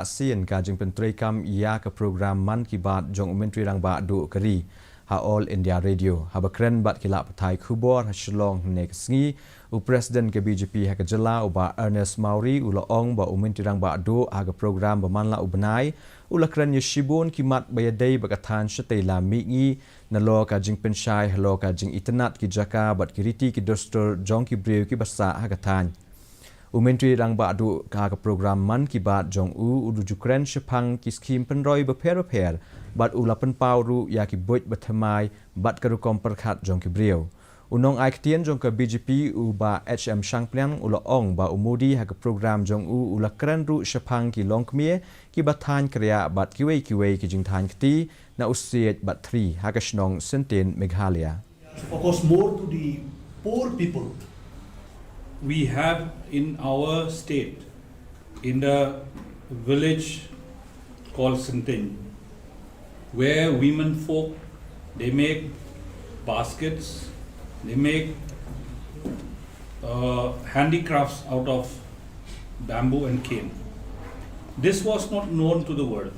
ASEAN ka jing Prokram ia ke program Mann ki Baat Jong Myntri Rangbah du keri ha All India Radio ha bakren bat kila patai khubor ha shlong nek sngi u president ke BJP ha ke jela u ba Ernest Mauri u laong ba Myntri Rangbah du ha ke program ba manla u benai u lakran yeshibun ki mat bayadai ba kathan shatei la mi na lo ka jing penshai lo ka jing internet ki jaka bat kiriti ki Dr. Jong ki breu ki basa ha kathan Myntri Rangbah du ka program Mann ki Baat Jong udu jukren shepang ki skim penroi beper bat ula penpau ru ya ki boit bathamai bat karu komperkhat Jong ki breu unong aiktien Jong ke BJP u ba HM Shangpliang ula ong ba umudi ha program Jong ula kren ru shepang ki longkmie ki bathan kriya bat kiwei ki jingthan kti na usiet bat 3 ha ka shnong senten Meghalaya. Focus more to the poor people. We have in our state, in the village called Sinting, where women folk, they make baskets, they make handicrafts out of bamboo and cane. This was not known to the world.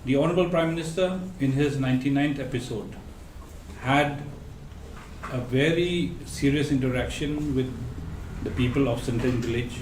The Honorable Prime Minister, in his 99th episode, had a very serious interaction with the people of Sinting village